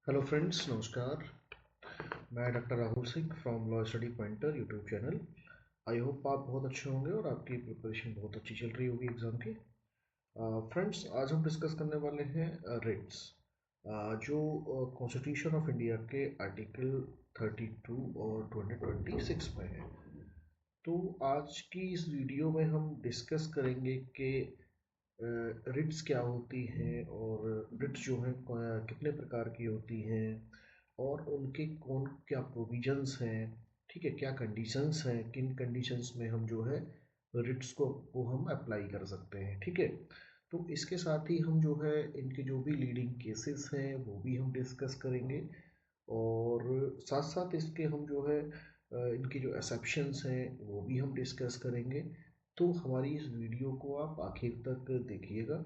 Hello friends, नमस्कार। मैं doctor Rahul Singh from law study pointer YouTube channel. I hope आप बहुत अच्छे होंगे और आपकी प्रिपरेशन बहुत अच्छी चल रही होगी एग्ज़ाम की। फ्रेंड्स, आज हम डिस्कस करने वाले हैं रिट्स, जो कॉन्स्टिट्यूशन ऑफ इंडिया के आर्टिकल 32 और 226 में है। तो आज की इस वीडियो में हम डिस्कस करेंगे कि रिट्स क्या होती हैं और रिट्स जो हैं कितने प्रकार की होती हैं और उनके कौन क्या प्रोविजंस हैं। ठीक है, क्या कंडीशंस हैं, किन कंडीशंस में हम जो है रिट्स को हम अप्लाई कर सकते हैं। ठीक है, तो इसके साथ ही हम जो है इनके जो भी लीडिंग केसेस हैं वो भी हम डिस्कस करेंगे और साथ साथ इसके हम जो है इनकी जो एक्सेप्शंस हैं वो भी हम डिस्कस करेंगे। तो हमारी इस वीडियो को आप आखिर तक देखिएगा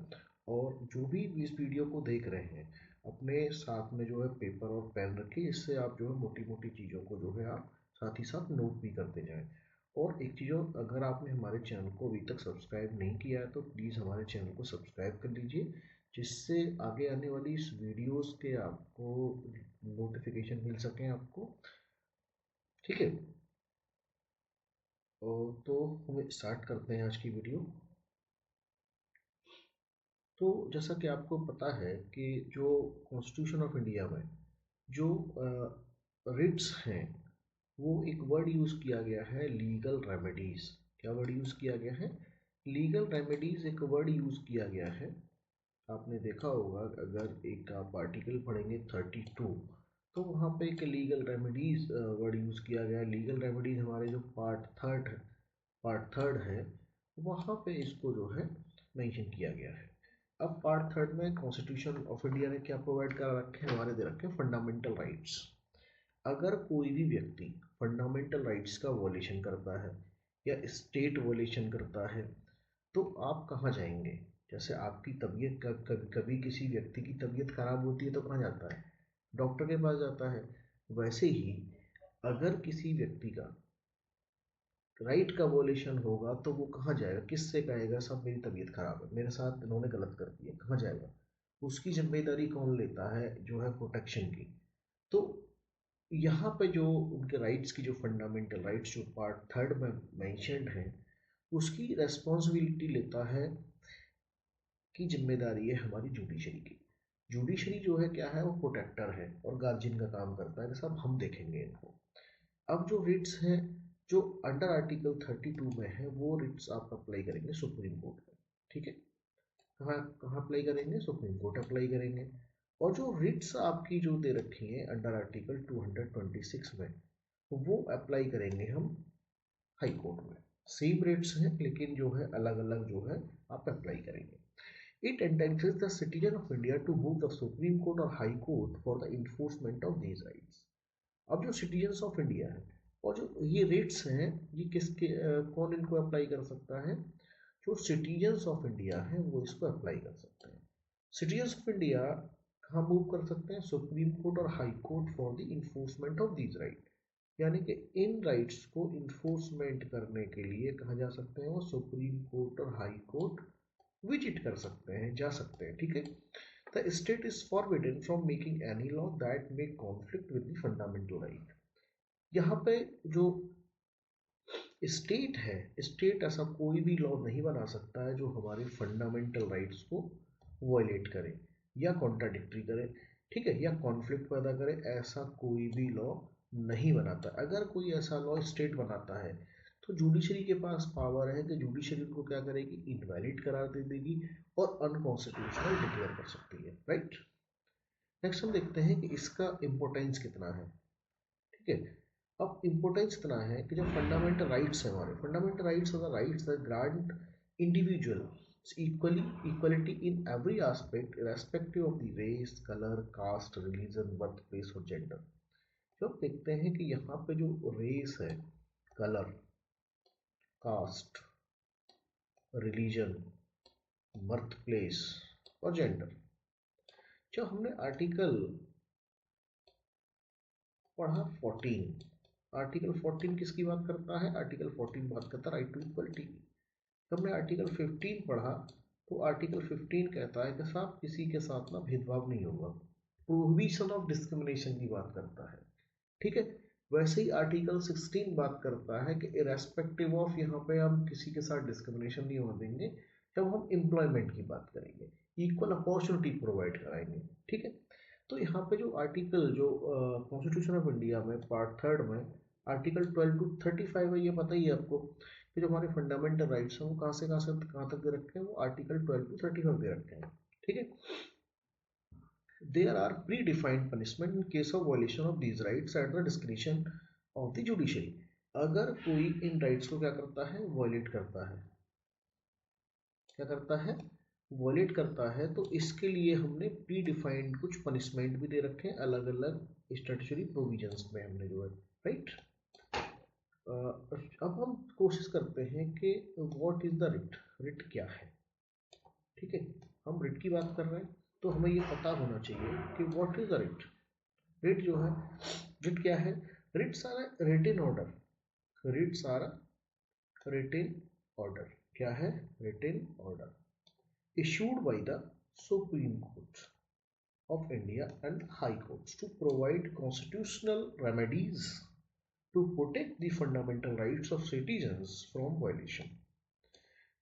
और जो भी इस वीडियो को देख रहे हैं अपने साथ में जो है पेपर और पेन रखिए, इससे आप जो है मोटी मोटी चीज़ों को जो है आप साथ ही साथ नोट भी करते जाएं। और एक चीज़ और, अगर आपने हमारे चैनल को अभी तक सब्सक्राइब नहीं किया है तो प्लीज़ हमारे चैनल को सब्सक्राइब कर लीजिए, जिससे आगे आने वाली इस वीडियोस के आपको नोटिफिकेशन मिल सकें आपको। ठीक है, तो हम स्टार्ट करते हैं आज की वीडियो। तो जैसा कि आपको पता है कि जो कॉन्स्टिट्यूशन ऑफ इंडिया में जो रिट्स हैं वो एक वर्ड यूज़ किया गया है, लीगल रेमेडीज़। क्या वर्ड यूज़ किया गया है? लीगल रेमेडीज़ एक वर्ड यूज़ किया गया है। आपने देखा होगा, अगर एक आप आर्टिकल पढ़ेंगे 32, तो वहाँ पे एक लीगल रेमेडीज़ वर्ड यूज़ किया गया है। लीगल रेमेडीज़ हमारे जो पार्ट थर्ड है वहाँ पे इसको जो है मेंशन किया गया है। अब पार्ट थर्ड में कॉन्स्टिट्यूशन ऑफ इंडिया ने क्या प्रोवाइड कर रखे हैं? हमारे दे रखे हैं फंडामेंटल राइट्स। अगर कोई भी व्यक्ति फंडामेंटल राइट्स का वॉल्यूशन करता है या स्टेट वॉल्यूशन करता है तो आप कहाँ जाएंगे? जैसे आपकी तबीयत कभी कभी किसी व्यक्ति की तबीयत खराब होती है तो कहाँ जाता है? डॉक्टर के पास जाता है। वैसे ही अगर किसी व्यक्ति का राइट का वॉल्यूशन होगा तो वो कहाँ जाएगा? किससे कहेगा सब मेरी तबीयत खराब है, मेरे साथ इन्होंने गलत कर दिया? कहाँ जाएगा? उसकी जिम्मेदारी कौन लेता है? जो है प्रोटेक्शन की। तो यहाँ पे जो उनके राइट्स की जो फंडामेंटल राइट्स जो पार्ट थर्ड में मेंशन्ड है उसकी रेस्पॉन्सिबिलिटी लेता है की जिम्मेदारी है हमारी जुडिशरी की। जुडिशरी जो है क्या है? वो प्रोटेक्टर है और गार्जियन का काम करता है कि साहब हम देखेंगे इनको। अब जो रिट्स हैं जो अंडर आर्टिकल 32 में है वो रिट्स आप अप्लाई करेंगे सुप्रीम कोर्ट में। ठीक है, कहाँ कहाँ अप्लाई करेंगे? सुप्रीम कोर्ट अप्लाई करेंगे। और जो रिट्स आपकी जो दे रखी है अंडर आर्टिकल 226 में वो अप्लाई करेंगे हम हाई कोर्ट में। सेम रेट्स हैं लेकिन जो है अलग अलग जो है आप अप्लाई करेंगे। It entitles the citizen of India to move the Supreme Court or High Court for the enforcement of these rights। अब जो सिटीजन्स ऑफ इंडिया है और जो ये रेट्स हैं ये किसके कौन इनको अप्लाई कर सकता है? जो सिटीजन्स ऑफ इंडिया है वो इसको अप्लाई कर सकते हैं। सिटीजन्स ऑफ इंडिया कहाँ मूव कर सकते हैं? सुप्रीम कोर्ट और high court for the enforcement of these right. यानी कि इन राइट्स को इन्फोर्समेंट करने के लिए कहाँ जा सकते हैं? वो सुप्रीम कोर्ट और हाई कोर्ट विजिट कर सकते हैं, जा सकते हैं। ठीक है, the state is forbidden from making any law that may conflict with the fundamental right. यहाँ पे जो स्टेट है, स्टेट ऐसा कोई भी लॉ नहीं बना सकता है जो हमारे फंडामेंटल राइट्स को वायलेट करे या कॉन्ट्राडिक्टरी करे। ठीक है, या कॉन्फ्लिक्ट पैदा करे, ऐसा कोई भी लॉ नहीं बनाता। अगर कोई ऐसा लॉ स्टेट बनाता है तो जुडिशरी के पास पावर है कि जुडिशरी उनको क्या करेगी? इनवैलिड करार दे देगी और अनकॉन्स्टिट्यूशनल डिक्लेयर कर सकती है। राइट, नेक्स्ट हम देखते हैं कि इसका इम्पोर्टेंस कितना है। ठीक है, अब इम्पोर्टेंस इतना है कि जब फंडामेंटल राइट्स है, हमारे fundamental rights are the rights that grant individual equality in every aspect irrespective of the race, colour, caste, religion, birth place और जेंडर। जब देखते हैं कि यहाँ पे जो रेस है, colour, caste, religion, birth place और जेंडर, जब हमने आर्टिकल पढ़ा 14, आर्टिकल 14 किसकी बात करता है? आर्टिकल 14 बात करता है राइट टू इक्वलिटी की। हमने आर्टिकल 15 पढ़ा तो आर्टिकल 15 कहता है कि साहब किसी के साथ ना भेदभाव नहीं होगा, प्रोहिबिशन ऑफ डिस्क्रिमिनेशन की बात करता है, ठीक है। वैसे ही आर्टिकल 16 बात करता है कि इरेस्पेक्टिव ऑफ, यहाँ पे हम किसी के साथ डिस्क्रिमिनेशन नहीं होने देंगे जब हम एम्प्लॉयमेंट की बात करेंगे, इक्वल अपॉर्चुनिटी प्रोवाइड कराएंगे, ठीक है। तो यहाँ पे जो आर्टिकल जो कॉन्स्टिट्यूशन ऑफ इंडिया में पार्ट 3 में आर्टिकल 12 to 35 है, ये पता ही है आपको कि जो हमारे फंडामेंटल राइट्स हैं वो कहाँ से कहाँ तक दे रखे हैं, वो आर्टिकल 12 to 35 दे रखे हैं, ठीक है। There are predefined punishment in case of violation of these rights at the discretion of the judiciary. अगर कोई इन राइट्स को क्या करता है, वॉयलेट करता है, क्या करता है, वॉयलेट करता है, तो इसके लिए हमने प्री डिफाइंड कुछ पनिशमेंट भी दे रखे हैं अलग अलग स्टैट्यूटरी प्रोविजंस में हमने जो है, राइट। अब हम कोशिश करते हैं कि what is the writ, writ क्या है, ठीक है। हम रिट की बात कर रहे हैं तो हमें ये पता होना चाहिए कि what is the writ. Writ जो है, रिट क्या है, writs are written order, writs are written order, क्या है, written order issued by the Supreme Court of India and High Courts to provide constitutional remedies to protect the fundamental rights of citizens from violation.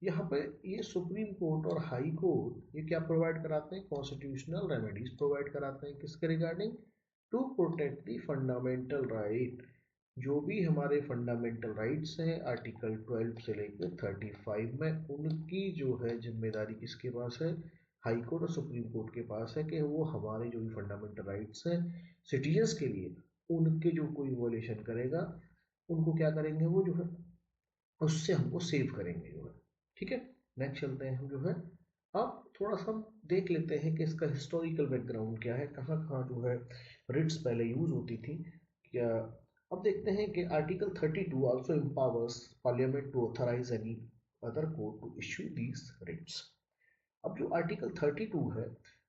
यहाँ पे ये supreme court और high court ये क्या provide कराते हैं, कॉन्स्टिट्यूशनल रेमेडीज प्रोवाइड कराते हैं, किसके regarding, to protect the fundamental right, जो भी हमारे फंडामेंटल राइट्स हैं आर्टिकल 12 से लेकर 35 में, उनकी जो है जिम्मेदारी किसके पास है, हाई कोर्ट और सुप्रीम कोर्ट के पास है कि वो हमारे जो भी फंडामेंटल राइट्स हैं सिटीजन्स के लिए, उनके जो कोई वॉयलेशन करेगा उनको क्या करेंगे, वो जो है उससे हमको सेव करेंगे जो है, ठीक है। नेक्स्ट चलते हैं हम जो है, अब थोड़ा सा हम देख लेते हैं कि इसका हिस्टोरिकल बैकग्राउंड क्या है, कहाँ कहाँ जो है रिट्स पहले यूज होती थी क्या। अब देखते हैं कि article 32 also empowers parliament to authorise any other court to issue these writs. अब जो आर्टिकल 32 है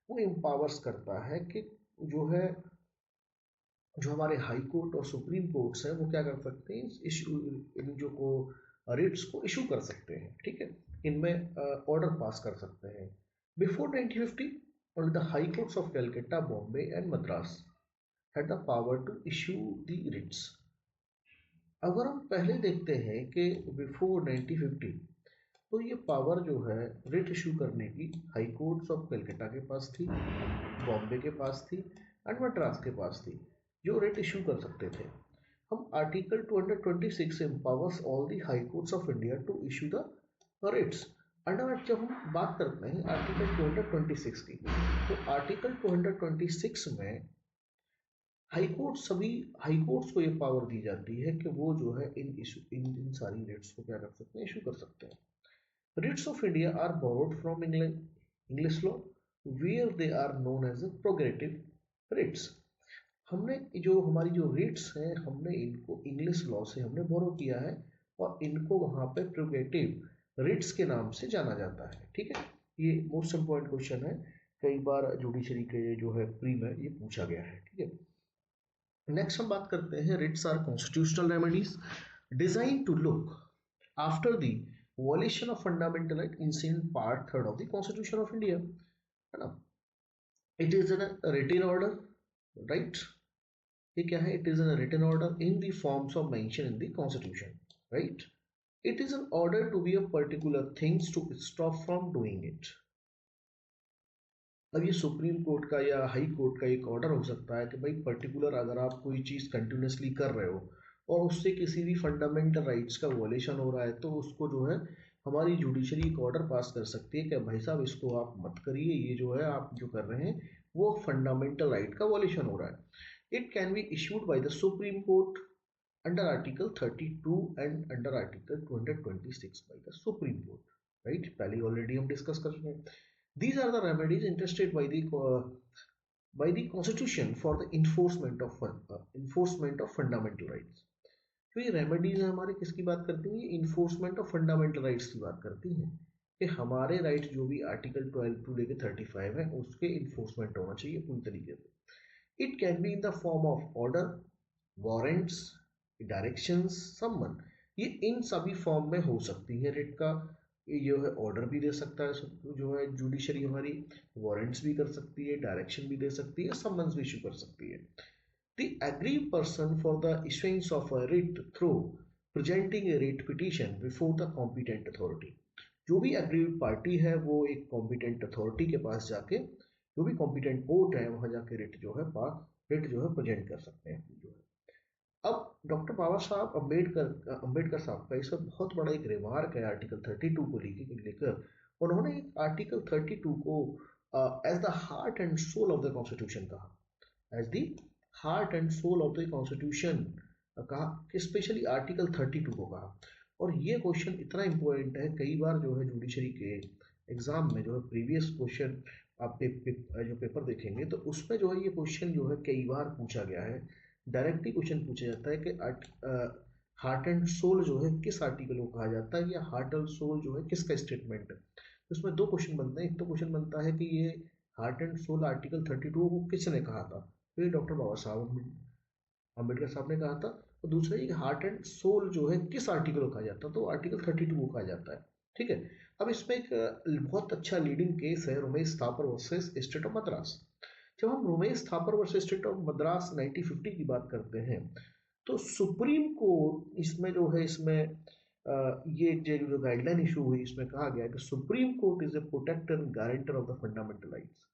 वो एम्पावर्स करता है कि जो है, जो हमारे हाई कोर्ट और सुप्रीम कोर्ट्स हैं वो क्या कर सकते हैं, इशू इन जो को रिट्स को इशू कर सकते हैं, ठीक है, इनमें ऑर्डर पास कर सकते हैं। Before 1950 only the high courts of Calcutta, Bombay and Madras had the power to issue the writs. अगर हम पहले देखते हैं कि बिफोर 1950 तो ये पावर जो है रिट इशू करने की हाई कोर्ट्स ऑफ कलकत्ता के पास थी, बॉम्बे के पास थी एंड मद्रास के पास थी, जो रिट इशू कर सकते थे। हम article 226 empowers all the high courts of India to issue the writs. Under जब हम बात करते हैं आर्टिकल 226 की, तो आर्टिकल 226 में हाई कोर्ट, सभी हाई कोर्ट्स को ये पावर दी जाती है कि वो जो है इन सारी रिट्स को क्या कर सकते हैं, इशू कर सकते हैं। Writs of India are borrowed from English law where they are known as a prerogative writs. हमने जो हमारी जो रिट्स हैं हमने इनको इंग्लिश लॉ से हमने बोरो किया है और इनको वहाँ पे प्रोग्रेटिव रिट्स के नाम से जाना जाता है, ठीक है। ये मोस्ट इम्पोर्टेंट क्वेश्चन है, कई बार जुडिशरी के जो है प्री में ये पूछा गया है, ठीक है। नेक्स्ट हम बात करते हैं writs are constitutional remedies designed to look after the violation of fundamental right in part 3 of the constitution of India, है ना। It is an written order, right, ये क्या है, it is an written order in the forms of mention in the constitution, right. It is an order to be a particular things to stop from doing it. अब ये supreme court का या high court का एक order हो सकता है कि भाई पर्टिकुलर अगर आप कोई चीज़ कंटिन्यूसली कर रहे हो और उससे किसी भी फंडामेंटल राइट्स का वॉलेशन हो रहा है तो उसको जो है हमारी जुडिशरी एक ऑर्डर पास कर सकती है कि भाई साहब इसको आप मत करिए, ये जो है आप जो कर रहे हैं वो फंडामेंटल राइट का वॉलेशन हो रहा है। It can be issued by the supreme court under article 32 and under article 226 bye the supreme court, right, पहले ऑलरेडी हम डिस्कस कर चुके हैं। These are the remedies interested by the Constitution for the enforcement of fundamental rights. तो ये remedies हमारे किसकी बात करती हैं, इन्फोर्समेंट ऑफ फंडामेंटल राइट्स की बात करती हैं कि हमारे राइट जो भी आर्टिकल 12 टू लेके 35 है उसके इन्फोर्समेंट होना चाहिए पूरी तरीके से। It can be in the form of order, warrants, directions, summon, ये इन सभी फॉर्म में हो सकती है रिट का जो है ऑर्डर भी दे सकता है, जो है जुडिशरी हमारी वारंट्स भी कर सकती है, डायरेक्शन भी दे सकती है, समन्स भी इशू कर सकती है। The aggrieved person for the issuance of a writ through presenting a writ petition before the competent authority। जो भी aggrieved पार्टी है वो एक competent authority के पास जाके, जो भी competent कोर्ट है वहां जाके रिट जो है प्रेजेंट कर सकते हैं जो है। अब डॉक्टर बाबा साहब अम्बेडकर साहब का इसमें बहुत बड़ा एक रिमार्क है आर्टिकल 32 को लेकर। उन्होंने आर्टिकल 32 को as the heart and soul of the constitution कहा, as the heart and soul of the constitution कहा, कि स्पेशली आर्टिकल 32 को कहा। और ये क्वेश्चन इतना इंपॉर्टेंट है, कई बार जो है जुडिशरी के एग्जाम में जो है प्रीवियस क्वेश्चन आप जो पेपर देखेंगे तो उसमें जो है ये क्वेश्चन जो है कई बार पूछा गया है। डायरेक्टली क्वेश्चन पूछा जाता है कि हार्ट एंड सोल जो है किस आर्टिकल को कहा जाता है, या हार्ट एंड सोल जो है किसका स्टेटमेंट है। उसमें दो क्वेश्चन बनते हैं, एक तो क्वेश्चन बनता है कि ये हार्ट एंड सोल आर्टिकल 32 को किसने कहा था, तो ये डॉक्टर बाबा साहब अम्बेडकर साहब ने कहा था। और दूसरा ये हार्ट एंड सोल जो है किस आर्टिकल को कहा जाता है, तो आर्टिकल 32 को कहा जाता है। ठीक है, अब इसमें एक बहुत अच्छा लीडिंग केस है Ramesh Thapar versus state of Madras. जब हम Ramesh Thapar versus state of Madras 1950 की बात करते हैं तो सुप्रीम कोर्ट इसमें जो है इसमें ये जो गाइडलाइन इशू हुई इसमें कहा गया है कि supreme court is a protector and guarantor of the fundamental rights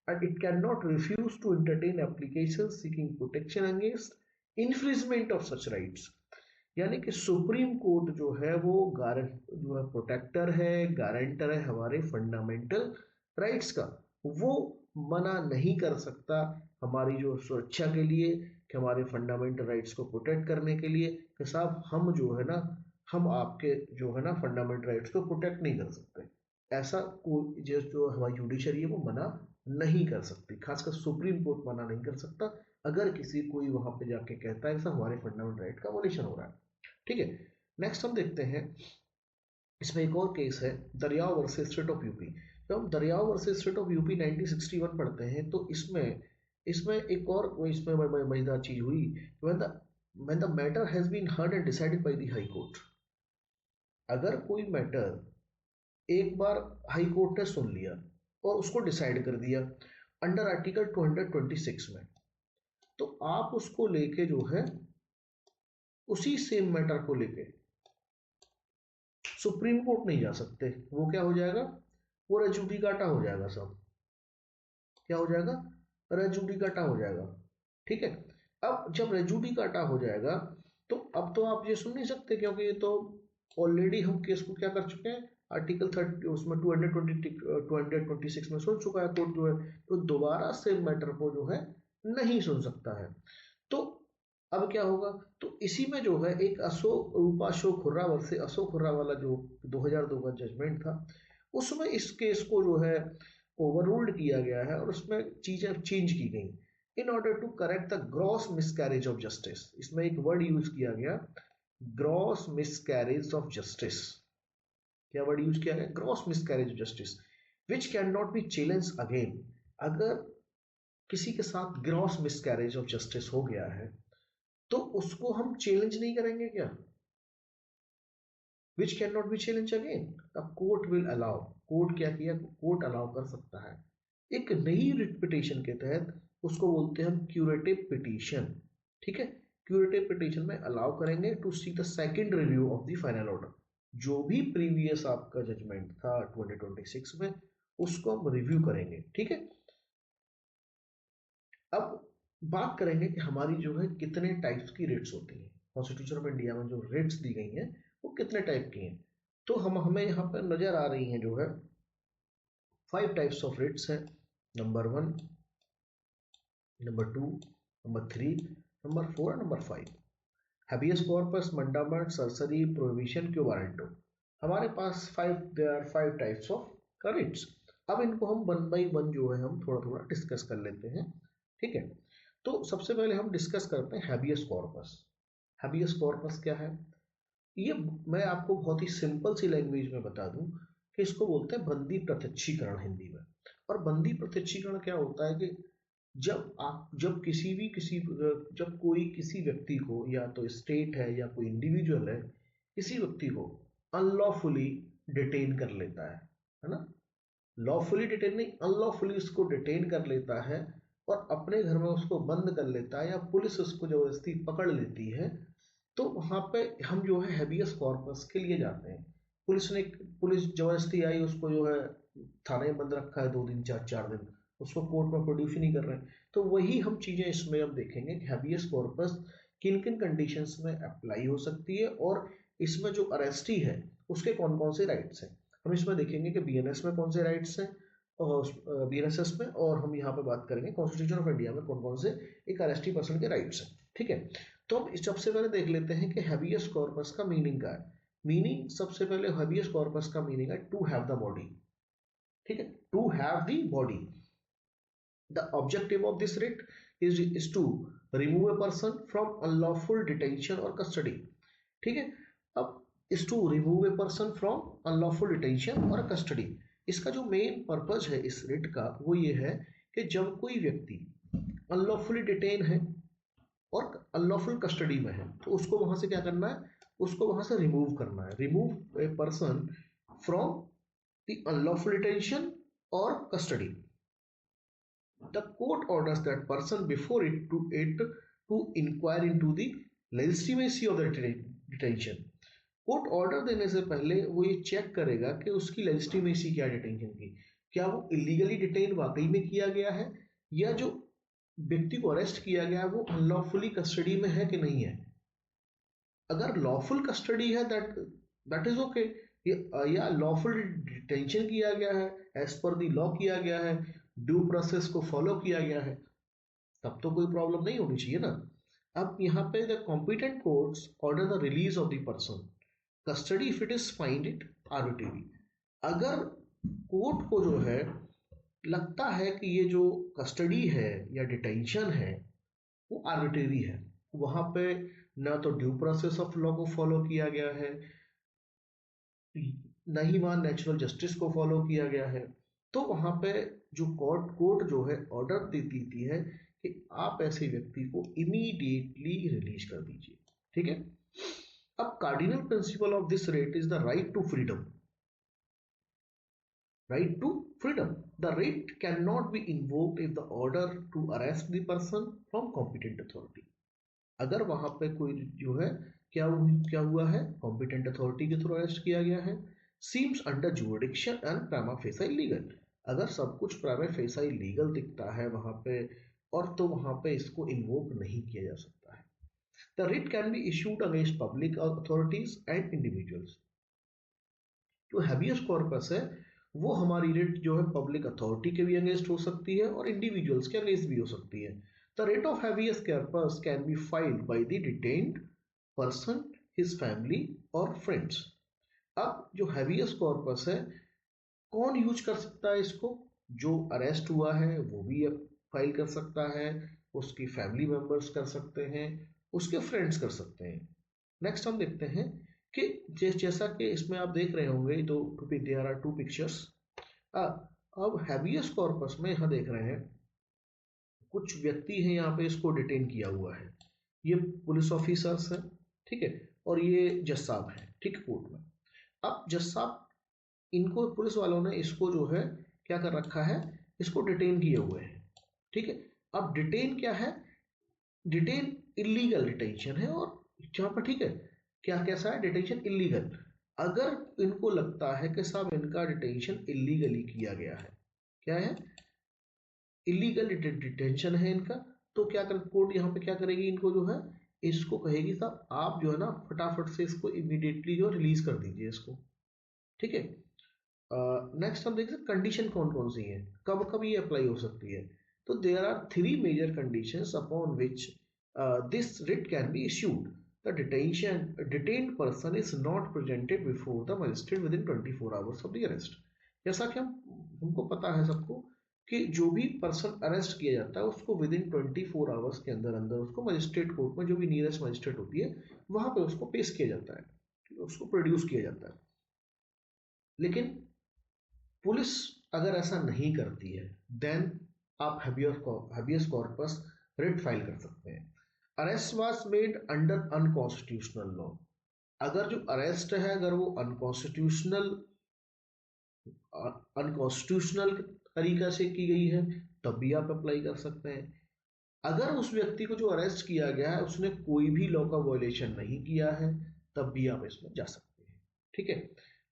and it cannot refuse to entertain applications seeking protection against infringement of such rights। यानी कि सुप्रीम कोर्ट जो है वो जो है प्रोटेक्टर है, गारंटर है हमारे फंडामेंटल राइट्स का। वो मना नहीं कर सकता हमारी जो सुरक्षा के लिए, कि हमारे फंडामेंटल राइट्स को प्रोटेक्ट करने के लिए, कि साहब हम जो है ना, हम आपके जो है ना फंडामेंटल राइट्स को प्रोटेक्ट नहीं कर सकते। ऐसा कोई जो हमारी जुडिशरी है वो मना नहीं कर सकती, खासकर सुप्रीम कोर्ट मना नहीं कर सकता अगर किसी कोई वहां पे जाके कहता है कि हमारे फंडामेंटल राइट का वॉल्यूशन हो रहा है। ठीक है, नेक्स्ट हम देखते हैं, इसमें एक और केस है दरियाव वर्सेस स्टेट ऑफ यूपी। जब हम दरियाव वर्सेस स्टेट ऑफ यूपी 1961 पढ़ते हैं तो इसमें इसमें एक और इसमें मजेदार चीज हुई, when the matter has been heard and decided by the high court। अगर कोई मैटर एक बार हाई कोर्ट ने सुन लिया और उसको डिसाइड कर दिया अंडर आर्टिकल 226 में, तो आप उसको लेके जो है उसी सेम मैटर को लेके सुप्रीम कोर्ट नहीं जा सकते। वो क्या हो जाएगा, वो res judicata हो जाएगा, सब क्या हो जाएगा, res judicata हो जाएगा। ठीक है, अब जब res judicata हो जाएगा तो अब तो आप ये सुन नहीं सकते, क्योंकि ये तो ऑलरेडी हम केस को क्या कर चुके हैं, आर्टिकल 30 उसमें 226 में सुन चुका है कोर्ट जो है, तो दोबारा सेम मैटर को जो है नहीं सुन सकता है। तो अब क्या होगा, तो इसी में जो है एक रूपा अशोक हुर्रा वर्सेस अशोक हुर्रा वाला जो 2002 का जजमेंट था, उसमें इस केस को जो है ओवररूल्ड किया गया है और उसमें चीजें चेंज की गई in order to correct the gross miscarriage of justice. इसमें एक वर्ड यूज किया गया, ग्रॉस मिसकैरेज ऑफ जस्टिस। क्या वर्ड यूज किया गया, gross miscarriage of justice, which can not be challenge again. अगर किसी के साथ ग्रॉस मिसकैरेज ऑफ जस्टिस हो गया है तो उसको हम चैलेंज नहीं करेंगे क्या, विच can not be challenge again, court will allow. Court क्या किया, कोर्ट अलाउ कर सकता है एक नई रिट पिटीशन के तहत, उसको बोलते हैं हम क्यूरेटिव पिटीशन। ठीक है, क्यूरेटिव पिटीशन में अलाउ करेंगे to see the second review of the final order. जो भी प्रीवियस आपका जजमेंट था 2026 में उसको हम रिव्यू करेंगे। ठीक है, अब बात करेंगे कि हमारी जो है कितने टाइप्स की रेट्स होती हैं। कॉन्स्टिट्यूशन ऑफ इंडिया में जो रेट्स दी गई हैं वो कितने टाइप की हैं, तो हमें यहाँ पर नजर आ रही हैं जो है 5 टाइप्स ऑफ रेट्स हैं। नंबर 1, नंबर 2, नंबर 3, नंबर 4 और number 5। Habeas corpus, mandamus, certiorari, prohibition, quo warranto. हमारे पास 5 टाइप्स ऑफ रेट्स। अब इनको हम 1 बाई 1 जो है हम थोड़ा थोड़ा डिस्कस कर लेते हैं। ठीक है, तो सबसे पहले हम डिस्कस करते हैं हैबियस कॉर्पस। हैबियस कॉर्पस क्या है, ये मैं आपको बहुत ही सिंपल सी लैंग्वेज में बता दूं कि इसको बोलते हैं बंदी प्रत्यक्षीकरण हिंदी में। और बंदी प्रत्यक्षीकरण क्या होता है कि जब कोई किसी व्यक्ति को, या तो स्टेट है या कोई इंडिविजुअल है, किसी व्यक्ति को अनलॉफुली डिटेन कर लेता है ना, लॉफुली डिटेन नहीं, अनलॉफुली उसको डिटेन कर लेता है और अपने घर में उसको बंद कर लेता है, या पुलिस उसको जबरदस्ती पकड़ लेती है, तो वहां पे हम जो है हैबियस कॉर्पस के लिए जाते हैं। पुलिस जबरदस्ती आई, उसको जो है थाने में बंद रखा है 2 दिन 4 दिन, उसको कोर्ट में प्रोड्यूस ही नहीं कर रहे हैं, तो वही हम चीजें इसमें हम देखेंगे कि हैबियस कॉर्पस किन किन कंडीशंस में अप्लाई हो सकती है, और इसमें जो अरेस्टी है उसके कौन कौन से राइट्स हैं। हम इसमें देखेंगे कि बीएनएस में कौन से राइट्स हैं, और बीएनएसएस में, और हम यहाँ पे बात करेंगे कॉन्स्टिट्यूशन ऑफ इंडिया में कौन कौन से एक अरेस्टी पर्सन के राइट्स हैं। ठीक है, तो हम सबसे पहले देख लेते हैं कि हैबियस कॉर्पस का मीनिंग क्या है। मीनिंग सबसे पहले हैबियस कॉर्पस का मीनिंग है टू हैव द बॉडी। ठीक है, to have the body. The objective of this writ is to remove a person from unlawful detention और कस्टडी। ठीक है, अब is to remove a person from unlawful detention और custody. इसका जो main purpose है इस रिट का वो ये है कि जब कोई व्यक्ति अनलॉफुली डिटेन है और अनलॉफुल कस्टडी में है, तो उसको वहां से क्या करना है, उसको वहां से रिमूव करना है, remove a person from the unlawful detention और custody. The court orders that person before it to inquire into the legitimacy of the detention. Court order देने से पहले वो ये चेक करेगा कि उसकी लेजिटिमेसी क्या डिटेंशन की, क्या वो इलीगली डिटेन वाकई में किया गया है, या जो व्यक्ति को अरेस्ट किया गया है वो अनलॉफुली कस्टडी में है कि नहीं है। अगर लॉफुल कस्टडी है दैट इज ओके, या लॉफुल डिटेंशन किया गया है, एज पर दी लॉ किया गया है, ड्यू प्रोसेस को फॉलो किया गया है, तब तो कोई प्रॉब्लम नहीं होनी चाहिए ना। अब यहाँ पे the competent courts order the release of the person custody if it is find it arbitrary. अगर कोर्ट को जो है लगता है कि ये जो कस्टडी है या डिटेंशन है वो आर्बिट्रेरी है, वहां पे ना तो ड्यू प्रोसेस ऑफ लॉ को फॉलो किया गया है, न ही वहां नेचुरल जस्टिस को फॉलो किया गया है, तो वहां पे जो कोर्ट जो है ऑर्डर देती है कि आप ऐसे व्यक्ति को इमीडिएटली रिलीज कर दीजिए। ठीक है, अब cardinal principal of this writ is the right to freedom. Right to freedom. The right cannot be invoked if the order to arrest the person from competent authority. अगर वहां पे कोई जो है क्या हुआ है, कॉम्पिटेंट अथॉरिटी के थ्रू अरेस्ट किया गया है, seems under jurisdiction and prima facie illegal. अगर सब कुछ प्राइमा फेसा इलीगल दिखता है वहां पे, और तो वहां पे इसको इन्वोक नहीं किया जा सकता है। The writ can be issued against public authorities and individuals. जो हैबियस कॉर्पस है वो हमारी रिट जो है पब्लिक अथॉरिटी के भी अगेंस्ट हो सकती है और इंडिविजुअल्स के अगेंस्ट भी हो सकती है। The writ of habeas corpus can be filed by the detained person, his family और फ्रेंड्स। अब जो हैबियस कॉर्पस है कौन यूज कर सकता है इसको, जो अरेस्ट हुआ है वो भी फाइल कर सकता है, उसकी फैमिली मेंबर्स कर सकते हैं, उसके फ्रेंड्स कर सकते हैं। नेक्स्ट हम देखते हैं कि जैसा कि इसमें आप देख रहे होंगे तो देयर आर 2 पिक्चर्स। अब हैबियस कॉर्पस में यहाँ देख रहे हैं कुछ व्यक्ति हैं, यहाँ पे इसको डिटेन किया हुआ है, ये पुलिस ऑफिसर्स हैं, ठीक है, और ये जज साहब हैं, ठीक, कोर्ट में। अब जज साहब, इनको पुलिस वालों ने इसको जो है क्या कर रखा है, इसको डिटेन किए हुए हैं, ठीक है। अब डिटेन क्या है, डिटेन इलीगल डिटेंशन है, और जहाँ पर ठीक है क्या कैसा है, डिटेंशन इलीगल। अगर इनको लगता है कि साहब इनका डिटेंशन इलीगली किया गया है, क्या है, इलीगल डिटेंशन है इनका, तो क्या कर कोर्ट यहाँ पे क्या करेगी, इनको जो है इसको कहेगी साहब आप जो है ना फटाफट से इसको इमीडिएटली जो रिलीज कर दीजिए इसको, ठीक है। नेक्स्ट हम देखते हैं कंडीशन कौन कौन सी है, कब कब ये अप्लाई हो सकती है। तो there are 3 major conditions upon which this writ can be issued. The detained person is not presented before the magistrate within 24 hours of the arrest। जैसा कि हमको पता है सबको कि जो भी पर्सन अरेस्ट किया जाता है उसको विद इन 24 आवर्स के अंदर अंदर उसको मजिस्ट्रेट कोर्ट में, जो भी नियरेस्ट मजिस्ट्रेट होती है वहां पे उसको पेश किया जाता है, उसको प्रोड्यूस किया जाता है। लेकिन पुलिस अगर ऐसा नहीं करती है देन आप हैबियस कॉर्पस रिट फाइल कर सकते हैं। Arrest was made under unconstitutional law. अगर जो अरेस्ट है अगर वो अनकॉन्स्टिट्यूशनल अनकॉन्स्टिट्यूशनल तरीका से की गई है तब भी आप अप्लाई कर सकते हैं। अगर उस व्यक्ति को जो अरेस्ट किया गया है उसने कोई भी लॉ का वायलेशन नहीं किया है तब भी आप इसमें जा सकते हैं। ठीक है,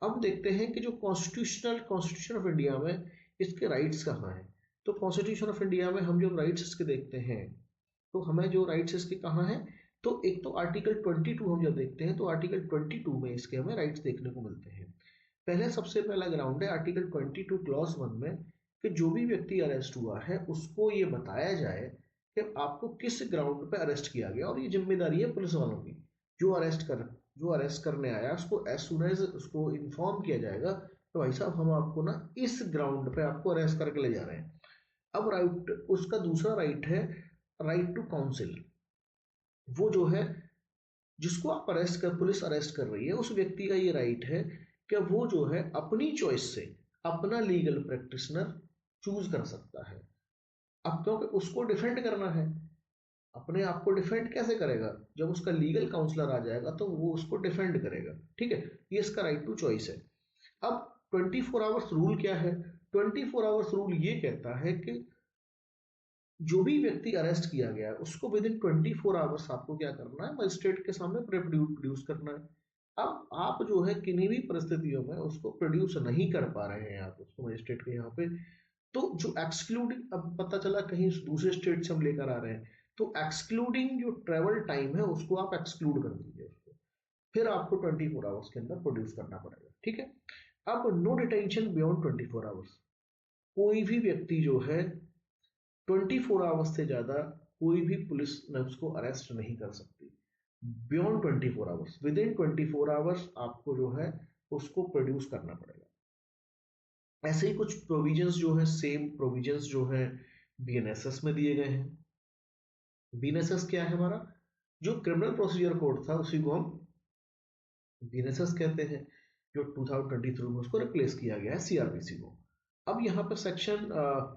अब देखते हैं कि जो कॉन्स्टिट्यूशन ऑफ इंडिया में इसके राइट्स कहाँ हैं। तो कॉन्स्टिट्यूशन ऑफ इंडिया में हम जब राइट्स इसके देखते हैं तो हमें जो राइट्स इसके कहाँ हैं, तो एक तो आर्टिकल 22 हम जब देखते हैं तो आर्टिकल 22 में इसके हमें राइट्स देखने को मिलते हैं। पहले सबसे पहला ग्राउंड है आर्टिकल 22 क्लॉज 1 में कि जो भी व्यक्ति अरेस्ट हुआ है उसको ये बताया जाए कि आपको किस ग्राउंड पे अरेस्ट किया गया, और ये जिम्मेदारी है पुलिस वालों की। जो अरेस्ट करने आया उसको एज सुन एज उसको इन्फॉर्म किया जाएगा तो भाई साहब हम आपको ना इस ग्राउंड पे आपको अरेस्ट करके ले जा रहे हैं। अब राइट, उसका दूसरा राइट है राइट टू काउंसिल। वो जो है जिसको आप पुलिस अरेस्ट कर रही है उस व्यक्ति का ये राइट है कि वो जो है अपनी चॉइस से अपना लीगल प्रैक्टिशनर चूज कर सकता है। अब क्योंकि उसको डिफेंड करना है, अपने आप को डिफेंड कैसे करेगा, जब उसका लीगल काउंसलर आ जाएगा तो वो उसको डिफेंड करेगा। ठीक है, ये इसका राइट टू चॉइस है। अब 24 आवर्स रूल क्या है? 24 आवर्स रूल ये कहता है कि जो भी व्यक्ति अरेस्ट किया गया है उसको विद इन 24 आवर्स आपको क्या करना है, मजिस्ट्रेट के सामने प्रोड्यूस करना है। अब आप जो है किन्हीं भी परिस्थितियों में उसको प्रोड्यूस नहीं कर पा रहे हैं आप उसको मजिस्ट्रेट के यहाँ पे, तो जो एक्सक्लूडिंग, अब पता चला कहीं दूसरे स्टेट से हम लेकर आ रहे हैं तो एक्सक्लूडिंग जो ट्रेवल टाइम है उसको आप एक्सक्लूड कर दीजिए उसको, फिर आपको 24 आवर्स के अंदर प्रोड्यूस करना पड़ेगा। ठीक है, अब नो डिटेंशन बियॉन्ड 24 आवर्स। कोई भी व्यक्ति जो है 24 आवर्स से ज्यादा कोई भी पुलिस न उसको अरेस्ट नहीं कर सकती। Beyond 24 hours, with in 24 hours आपको जो है उसको प्रोड्यूस करना पड़ेगा। ऐसे ही कुछ प्रोविजंस जो है, सेम प्रोविजंस जो है बीएनएसएस में दिए गए हैं। बीएनएसएस क्या है? हमारा जो क्रिमिनल प्रोसीजर कोड था उसी को हम बीएनएसएस कहते हैं, जो 2023 में उसको रिप्लेस किया गया है सीआरपीसी को। अब यहाँ पर सेक्शन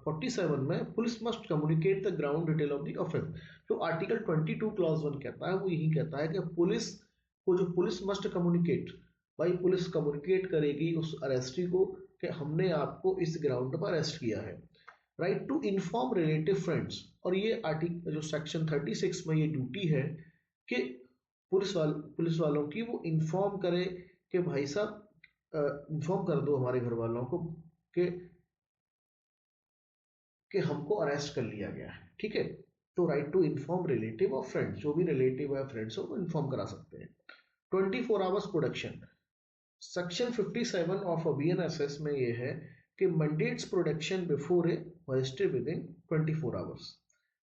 47 में police must communicate the ground detail of the offence. जो आर्टिकल 22 क्लॉज 1 कहता है वो यही कहता है कि पुलिस को, जो पुलिस मस्ट कम्युनिकेट, भाई पुलिस कम्युनिकेट करेगी उस अरेस्टी को कि हमने आपको इस ग्राउंड पर अरेस्ट किया है। Right to inform relative friends, और ये आर्टिकल जो सेक्शन 36 में ये ड्यूटी है कि पुलिस वालों की वो इन्फॉर्म करे कि भाई साहब इन्फॉर्म कर दो हमारे घर वालों को कि हमको अरेस्ट कर लिया गया है। ठीक है, तो राइट टू इन्फॉर्म रिलेटिव और फ्रेंड्स, जो भी रिलेटिव है फ्रेंड्स हो वो इन्फॉर्म करा सकते हैं। 24 hours production, section 57 of BNSS में ये है कि mandates protection before a magistrate within 24 hours.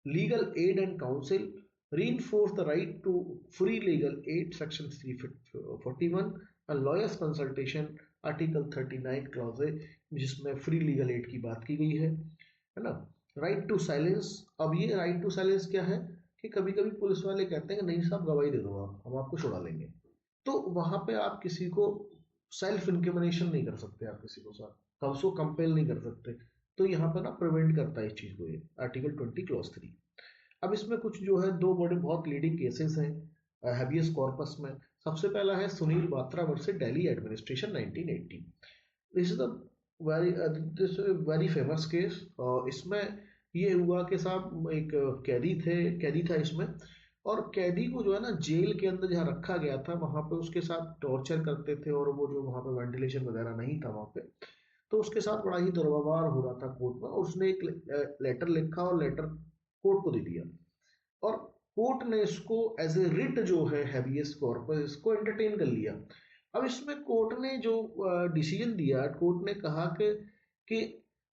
Legal aid and counsel, reinforce the right to free legal aid, section 341, and lawyers consultation, article 39 clause है जिसमें फ्री लीगल एड की बात की गई है ना। राइट टू साइलेंस, अब ये राइट टू साइलेंस क्या है कि कभी कभी पुलिस वाले कहते हैं कि नहीं साहब गवाही दे दो, आप हम आपको छुड़ा लेंगे, तो वहां पे आप किसी को सेल्फ इंक्रिमिनेशन नहीं कर सकते, आप किसी को साथ उसको कंपेल नहीं कर सकते, तो यहाँ पर ना प्रिवेंट करता है इस चीज को ये आर्टिकल 20 क्लॉज 3। अब इसमें कुछ जो है दो बड़े बहुत लीडिंग केसेस हैं हैबियस कॉर्पस में। सबसे पहला है Sunil Batra versus Delhi administration 1980। This is the very famous case. इसमें ये हुआ कि साहब एक कैदी था इसमें, और कैदी को जो है ना जेल के अंदर जहाँ रखा गया था वहां पे उसके साथ टॉर्चर करते थे, और वो जो वहां पे वेंटिलेशन वगैरह नहीं था वहां पे, तो उसके साथ बड़ा ही दुर्व्यवहार हो रहा था कोर्ट में, और उसने एक लेटर लिखा और लेटर कोर्ट को दे दिया, और कोर्ट ने इसको एज ए रिट जो है हैबियस कॉर्पस इसको एंटरटेन कर लिया। अब इसमें कोर्ट ने जो डिसीजन दिया, कोर्ट ने कहा कि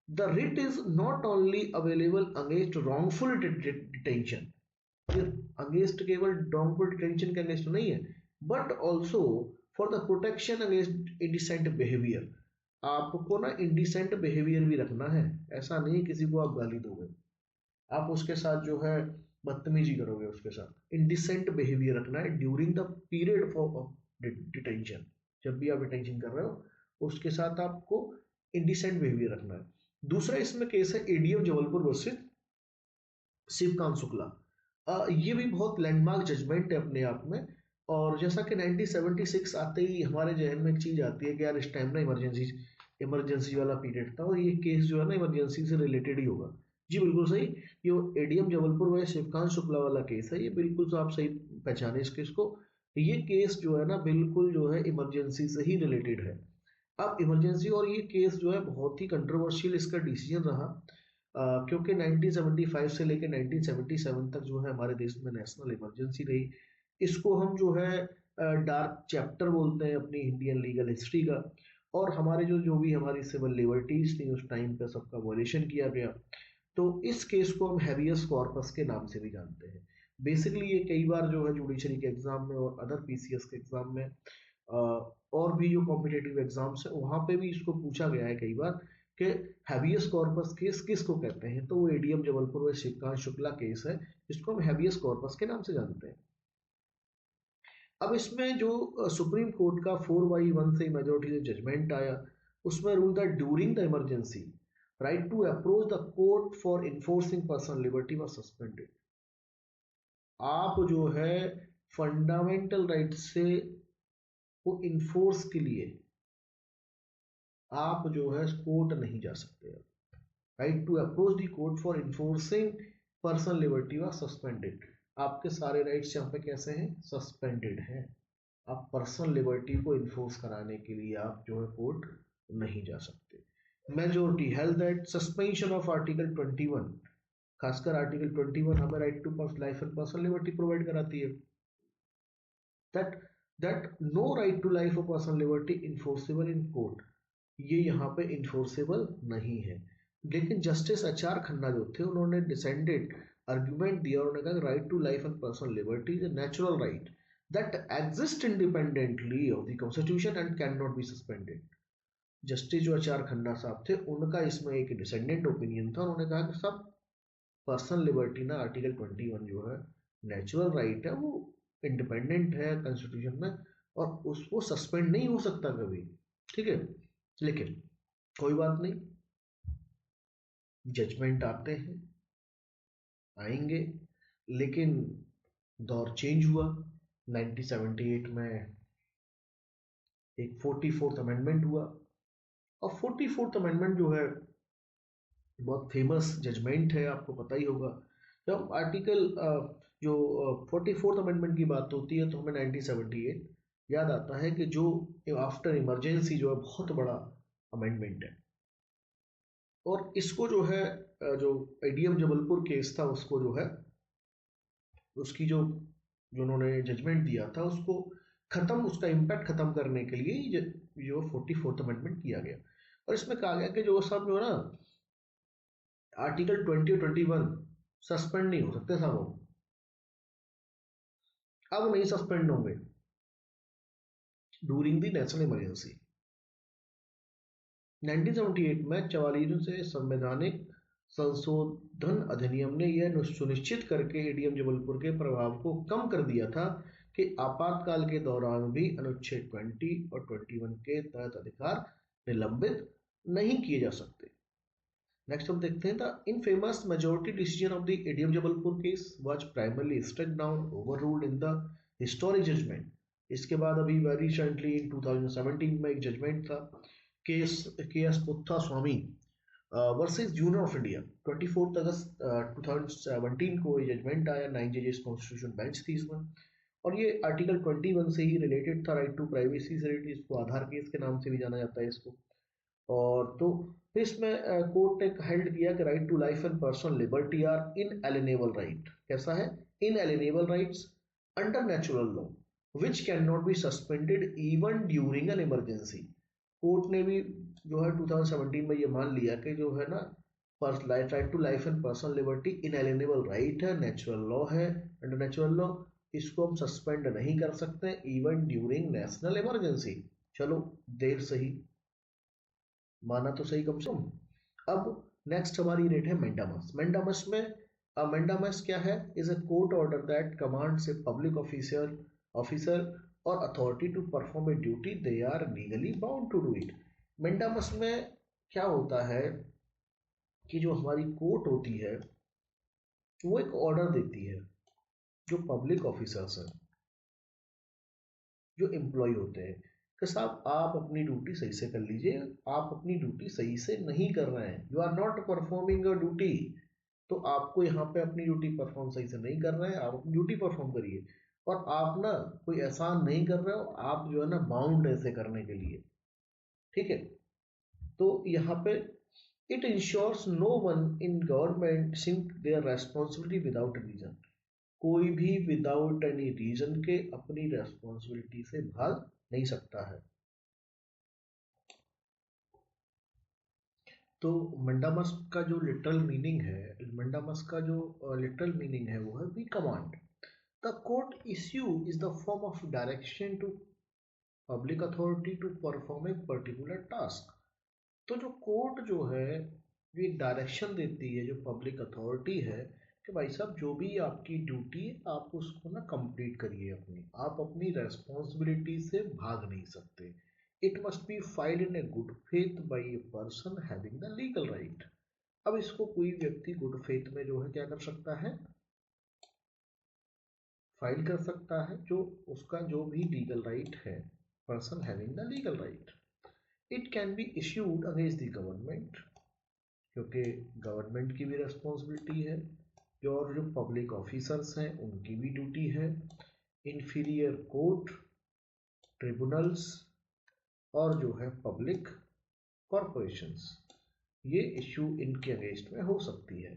the writ is not only available against wrongful detention, against केवल रॉन्गफुल डिटेंशन के अगेंस्ट नहीं है, but also for the protection against indecent behaviour. आपको ना इंडिसेंट बिहेवियर भी रखना है, ऐसा नहीं किसी को आप गाली दोगे, आप उसके साथ जो है बदतमीजी करोगे उसके साथ, इंडिसेंट बिहेवियर रखना है during the period of detention. जब भी आप डिटेंशन कर रहे हो उसके साथ आपको इंडिसेंट बिहेवियर रखना है। दूसरा इसमें केस है एडीएम जबलपुर वर्सेस शिवकांत शुक्ला। ये भी बहुत लैंडमार्क जजमेंट है अपने आप में, और जैसा कि 1976 आते ही हमारे जहन में एक चीज आती है कि यार इस टाइम ना इमरजेंसी इमरजेंसी वाला पीरियड था और ये केस जो है ना इमरजेंसी से रिलेटेड ही होगा। जी बिल्कुल सही, ये एडीएम जबलपुर में शिवकांत शुक्ला वाला केस है, ये बिल्कुल तो आप सही पहचाने इस केस को। ये केस जो है ना बिल्कुल जो है इमरजेंसी से ही रिलेटेड है। अब इमरजेंसी और ये केस जो है बहुत ही कंट्रोवर्शियल इसका डिसीजन रहा, क्योंकि 1975 से लेकर 1977 तक जो है हमारे देश में नेशनल इमरजेंसी रही। इसको हम जो है डार्क चैप्टर बोलते हैं अपनी इंडियन लीगल हिस्ट्री का। और हमारे जो भी हमारी सिविल लिबर्टीज थी उस टाइम पे सबका वॉयलेशन किया गया। तो इस केस को हम हैबियस कॉर्पस के नाम से भी जानते हैं। बेसिकली ये कई बार जो है जुडिशरी के एग्जाम में और अदर पीसीएस के एग्जाम में और भी जो कॉम्पिटेटिव एग्जाम्स है वहां पे भी इसको पूछा गया है कई बार कि हैबियस कॉर्पस केस किसको कहते हैं, तो वो एडीएम जबलपुर में शिवकांत शुक्ला केस है, जिसको हम हैबियस कॉर्पस के नाम से जानते हैं। अब इसमें जो सुप्रीम कोर्ट का 4/1 से मेजोरिटी से जजमेंट आया, उसमें रूल था during the emergency right to approach the court for enforcing personal liberty was suspended. आप जो है फंडामेंटल राइट से को इन्फोर्स के लिए आप जो है कोर्ट नहीं जा सकते। Right to approach the court for enforcing personal liberty was suspended. आपके सारे राइट्स यहाँ पे कैसे हैं, सस्पेंडेड हैं। आप पर्सनल लिबर्टी को इन्फोर्स कराने के लिए आप जो है कोर्ट नहीं जा सकते। Majority held that suspension of article 21, खासकर आर्टिकल 21 हमें right to life and personal liberty provide कराती है, that that no right to life और personal liberty enforceable in court, ये यहाँ पे इन्फोर्सेबल नहीं है। लेकिन जस्टिस एच.आर. खन्ना जो थे उन्होंने डिसेंडेड आर्ग्यूमेंट दिया, उन्होंने कहा right to life and personal liberty is a natural right that exist independently of the constitution and can not be suspended. Justice जो एच.आर. खन्ना साहब थे उनका इसमें एक डिसेंडेंट ओपिनियन था, उन्होंने कहा कि सब पर्सनल लिबर्टी ना आर्टिकल 21 जो है नेचुरल राइट है, वो इंडिपेंडेंट है कॉन्स्टिट्यूशन में और उसको सस्पेंड नहीं हो सकता कभी। ठीक है, लेकिन कोई बात नहीं, जजमेंट आते हैं आएंगे, लेकिन दौर चेंज हुआ। 1978 में एक 44th अमेंडमेंट हुआ और 44th अमेंडमेंट जो है बहुत फेमस जजमेंट है, आपको पता ही होगा। जब आर्टिकल जो 44th अमेंडमेंट की बात होती है तो हमें 1978 याद आता है कि जो आफ्टर इमरजेंसी जो है बहुत बड़ा अमेंडमेंट है। और इसको जो है जो एडीएम जबलपुर केस था उसको जो है उसकी जो उन्होंने जजमेंट दिया था उसको खत्म, उसका इम्पैक्ट खत्म करने के लिए जो 44th अमेंडमेंट किया गया। और इसमें कहा गया कि जो सब जो है ना आर्टिकल 20 और 21 सस्पेंड नहीं हो सकते साहब, अब नहीं सस्पेंड होंगे ड्यूरिंग द नेशनल इमरजेंसी। 1978 में 44वें से संवैधानिक संशोधन अधिनियम ने यह सुनिश्चित करके एडीएम जबलपुर के प्रभाव को कम कर दिया था कि आपातकाल के दौरान भी अनुच्छेद 20 और 21 के तहत अधिकार निलंबित नहीं किए जा सकते। नेक्स्ट हम देखते हैं the infamous majority decision of the ADM Jabalpur case was primarily struck down overruled in the historic judgement. इसके बाद अभी वेरी रिसेंटली इन 2017 में एक जजमेंट था case K S Puttaswamy versus union of India. 24 अगस्त 2017 को ये जजमेंट आया, 9 जजेस कॉन्स्टिट्यूशन बेंच थी इसमें। और ये आर्टिकल 21 से ही रिलेटेड था, राइट टू प्राइवेसी से रिलेटेड, इसको आधार केस के नाम से भी जाना जाता है इसको। और तो फिर इसमें कोर्ट ने हेल्ड किया कि right to life and personal liberty are inalienable right. कैसा है, inalienable rights under natural law which can not be suspended even during an emergency. Court ने भी जो है 2017 में ये मान लिया कि जो है ना right to life and personal liberty inalienable right है, नेचुरल लॉ है, अंडर नेचुरल लॉ इसको हम सस्पेंड नहीं कर सकते इवन ड्यूरिंग नेशनल इमरजेंसी। चलो देर सही, माना तो सही कम से कम। अब नेक्स्ट हमारी रेट है मेंडामस। मेंडामस में मेंडामस क्या है, is a court order that commands a public officer और authority to perform a duty they are legally bound to do it. Mandamus में क्या होता है कि जो हमारी कोर्ट होती है वो एक ऑर्डर देती है, जो पब्लिक ऑफिसर्स हैं जो एम्प्लॉय होते हैं, कि साहब आप अपनी ड्यूटी सही से कर लीजिए, आप अपनी ड्यूटी सही से नहीं कर रहे हैं, you are not performing a duty. तो आपको यहाँ पे अपनी ड्यूटी परफॉर्म सही से नहीं कर रहे हैं, आप अपनी ड्यूटी परफॉर्म करिए। और आप ना कोई एहसान नहीं कर रहे हो, आप जो है ना बाउंड ऐसे करने के लिए, ठीक है। तो यहाँ पे it ensures no one in government sink their responsibility without reason. कोई भी विदाउट एनी रीजन के अपनी रेस्पॉन्सिबिलिटी से भाग नहीं सकता है। तो मंडामस का जो लिटरल मीनिंग है, मंडामस का जो लिटरल मीनिंग है वो है we command. The court issue is the form of direction to public authority to perform a particular task. तो जो कोर्ट जो है ये डायरेक्शन देती है जो पब्लिक अथॉरिटी है कि भाई साहब जो भी आपकी ड्यूटी है आप उसको ना कंप्लीट करिए अपनी, आप अपनी रेस्पॉन्सिबिलिटी से भाग नहीं सकते। It must be filed in a good faith by a person having the legal right. अब इसको कोई व्यक्ति गुड फेथ में जो है क्या कर सकता है, फाइल कर सकता है, जो उसका जो भी लीगल राइट है, person having the legal right. It can be issued against the government, क्योंकि गवर्नमेंट की भी रिस्पॉन्सिबिलिटी है, जो पब्लिक ऑफिसर्स हैं उनकी भी ड्यूटी है, इंफीरियर कोर्ट, ट्रिब्यूनल्स और जो है पब्लिक कॉरपोरेशंस, ये इश्यू इनके अगेंस्ट में हो सकती है।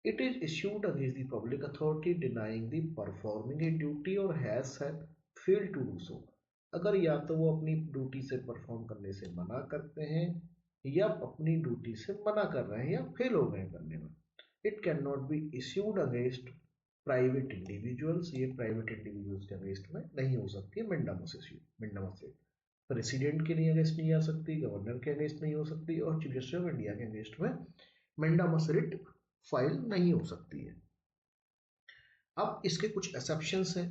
It is issued against the public authority denying the performing a duty और has fail to do so. अगर या तो वो अपनी ड्यूटी से परफॉर्म करने से मना करते हैं या अपनी ड्यूटी से मना कर रहे हैं या फेल हो गए करने में। It can not be issued against private individuals, ये प्राइवेट इंडिविजुअल्स के अगेंस्ट में नहीं हो सकती है मेंडामस इश्यू, मेंडामस रिट। प्रेसिडेंट के लिए अगेंस्ट नहीं आ सकती, गवर्नर के अगेंस्ट नहीं हो सकती और चीफ जस्टिस ऑफ इंडिया के अगेंस्ट में मेंडामस रिट फाइल नहीं हो सकती है। अब इसके कुछ एक्सेप्शंस हैं।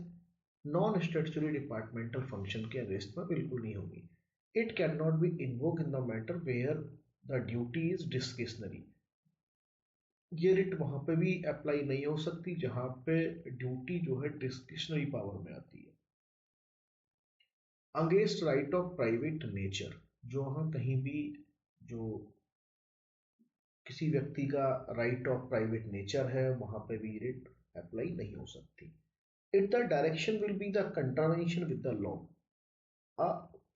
नॉन स्टैट्यूटरी डिपार्टमेंटल फंक्शन के अगेंस्ट में बिल्कुल नहीं होगी। It can not be invoke in the matter where the duty is discretionary. ये रिट वहां पे भी अप्लाई नहीं हो सकती जहां पे ड्यूटी जो है डिस्क्रिशनरी पावर में आती है। Against right of private nature, जो वहां कहीं भी जो किसी व्यक्ति का राइट ऑफ प्राइवेट नेचर है वहां पे भी रिट अप्लाई नहीं हो सकती। It the direction will be the contravention with the law.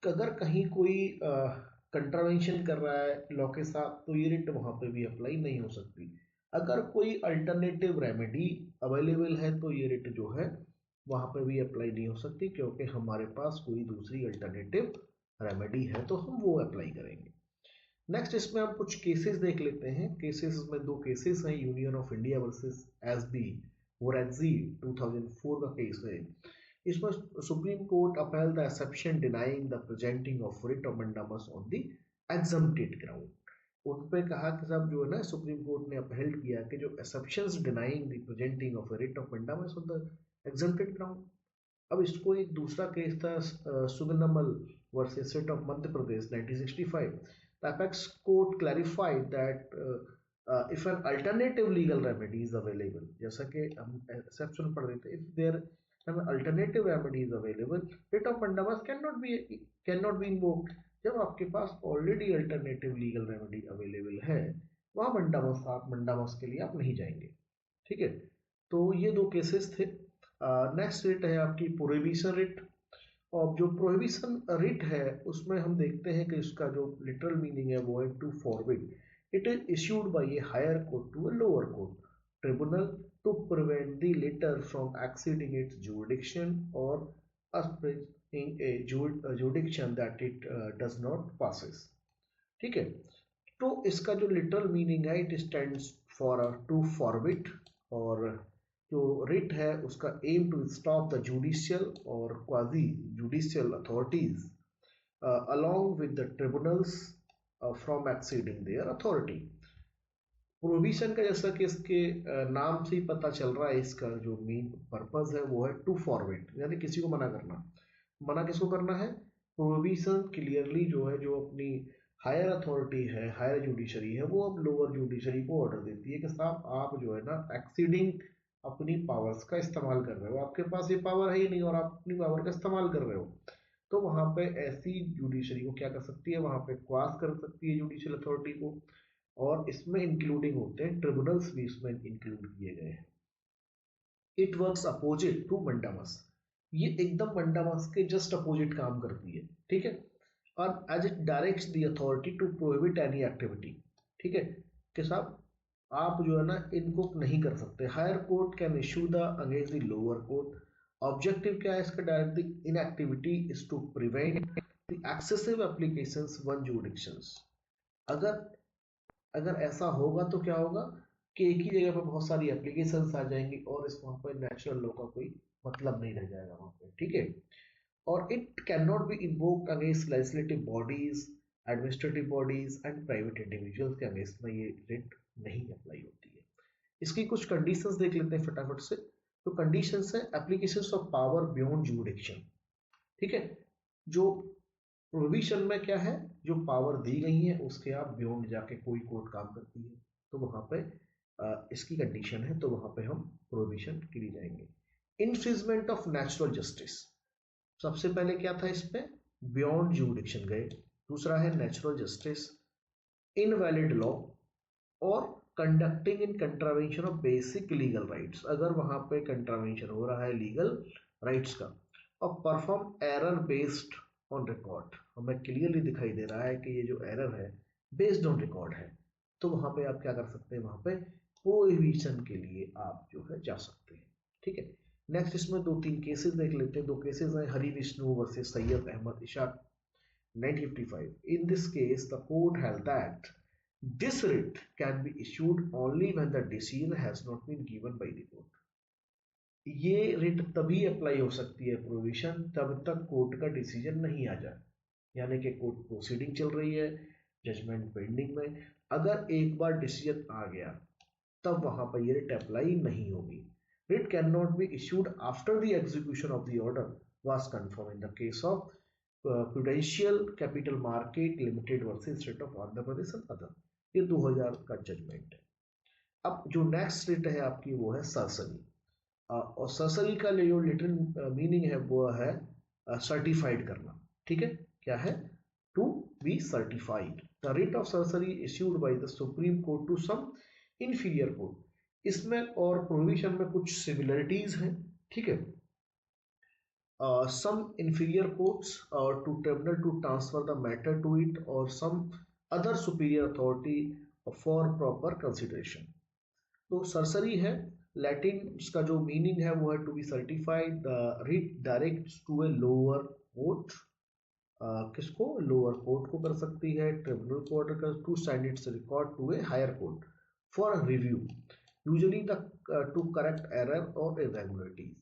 अगर कहीं कोई कंट्रावेंशन कर रहा है लॉ के साथ तो ये रिट वहां पे भी अप्लाई नहीं हो सकती। अगर कोई अल्टरनेटिव रेमेडी अवेलेबल है तो ये रिट जो है वहां पे भी अप्लाई नहीं हो सकती, क्योंकि हमारे पास कोई दूसरी अल्टरनेटिव रेमेडी है तो हम वो अप्लाई करेंगे। नेक्स्ट इसमें हम कुछ केसेस देख लेते हैं। केसेस में दो केसेस हैं, union of India versus S B वोरेक्जी 2004 का केस है। इसमें supreme court upheld the exception denying the presenting of writ of mandamus on the exempted ground। उन पे कहा कि साहब जो है ना सुप्रीम कोर्ट ने अपहेल्ड किया कि जो exceptions denying the presenting of a writ of mandamus on the exempted ground। अब इसको एक दूसरा केस था Suganmal versus state of Madhya Pradesh 1965। The apex court clarified that if an alternative legal remedy is available, जैसा कि हम exception पढ़ रहे थे, if there an alternative remedy is available, writ of mandamus cannot be invoked। जब आपके पास already alternative legal remedy available है वहाँ मंडामस के लिए आप नहीं जाएंगे, ठीक है। तो ये दो केसेस थे। नेक्स्ट रिट है आपकी प्रोहिबिशन रिट। और जो प्रोहिबिशन रिट है उसमें हम देखते हैं कि इसका जो लिटरल मीनिंग है वो है to forbid. It is issued by a higher court to a lower court tribunal to prevent the latter from exceeding its jurisdiction or expressing a jurisdiction that it does not possess, ठीक है। तो इसका जो literal meaning है it stands for to forbid, और जो writ है उसका aim to stop the judicial और quasi judicial authorities along with the tribunals from exceeding their authority। Prohibition का जैसा कि इसके नाम से ही पता चल रहा है, इसका जो मेन पर्पस है वो है टू फॉरवर्ड, यानी किसी को मना करना। मना किसको करना है? प्रोहिबिशन क्लियरली जो है जो अपनी हायर अथॉरिटी है, हायर जुडिशरी है, वो अब लोअर जुडिशरी को ऑर्डर देती है कि साहब आप जो है ना एक्सीडिंग अपनी पावर्स का इस्तेमाल कर रहे हो, आपके पास ये पावर है ही नहीं और आप अपनी पावर का इस्तेमाल कर रहे हो। तो वहां पे ऐसी जुडिशरी को क्या कर सकती है, वहां पे क्वास कर सकती है जुडिशियल अथॉरिटी को, और इसमें इंक्लूडिंग होते हैं ट्रिब्यूनल्स भी इसमें इंक्लूड किए गए हैं। इट वर्क्स अपोजिट टू मंडामस, ये एकदम मंडामस के जस्ट अपोजिट काम करती है, ठीक है। और as it directs the authority to prohibit any activity, ठीक है, कि साहब आप जो है ना इनको नहीं कर सकते। Higher court can issue the against the lower court. Objective क्या है इसका, direct inactivity is to prevent the excessive applications one jurisdictions. अगर अगर ऐसा होगा तो क्या होगा कि एक ही जगह पर बहुत सारी एप्लीकेशंस आ जाएंगी और इस वहां पर नेचुरल लॉ का कोई मतलब नहीं रह जाएगा वहां पे, ठीक है। और it can not B invoked against legislative bodies, administrative bodies and private individuals के अगेंस्ट में ये रिट नहीं अप्लाई होती है। इसकी कुछ कंडीशंस देख लेते हैं फटाफट से। तो कंडीशंस है applications of power beyond jurisdiction, ठीक है। जो प्रोविजन में क्या है, जो पावर दी गई है उसके आप बियॉन्ड जाके कोई कोर्ट काम करती है, तो वहां पे इसकी कंडीशन है, तो वहां पे हम प्रोविजन के लिए जाएंगे। इन्फ्रिजमेंट ऑफ नेचुरल जस्टिस, सबसे पहले क्या था इस पे, बियॉन्ड जुरिडिक्शन गए। दूसरा है नेचुरल जस्टिस, इनवैलिड लॉ, और conducting in contravention of basic legal rights, अगर वहां पे कंट्रावेंशन हो रहा है लीगल राइट्स का। और perform error based on record, हमें क्लियरली दिखाई दे रहा है कि ये जो एरर है बेस्ड ऑन रिकॉर्ड है, तो वहां पे आप क्या कर सकते हैं, वहां पे प्रोहिबिशन के लिए आप जो है जा सकते हैं, ठीक है। नेक्स्ट इसमें दो तीन केसेस देख लेते हैं। दो केसेस हैं, Hari Vishnu versus Syed Ahmad Ishaq 1955. In this case, the court held that this writ can be issued only when the decision has not been given by the court. ये रिट तभी अप्लाई हो सकती है प्रोविजन तब तक कोर्ट का डिसीजन नहीं आ जाए, यानी कि कोर्ट प्रोसीडिंग चल रही है, जजमेंट पेंडिंग में, अगर एक बार डिसीजन आ गया तब वहां पर ये रिट अप्लाई नहीं होगी। Writ can not be issued after the execution of the order was confirm in the case of prudential capital market limited versus state of Andhra Pradesh and other, ये 2000 का जजमेंट है। अब जो नेक्स्ट रिट है आपकी वो है सरसरी, और सरसरी का जो लिटरल मीनिंग है वो है सर्टिफाइड करना, ठीक है। क्या है, to be certified. The writ of certiorari issued by the supreme court to some inferior court, इसमें और प्रोविजन में कुछ सिमिलरिटीज हैं, ठीक है। Some inferior courts to tribunal to transfer the matter to it, or some other superior authority for proper consideration. तो सरसरी है, Latin इसका जो मीनिंग है वो है to be certified. The writ directs to a lower court, किसको, lower court को कर सकती है, ट्रिब्यूनल को ऑर्डर कर to send its record to a higher court for review, usually the to correct error और इरेगुलरिटीज,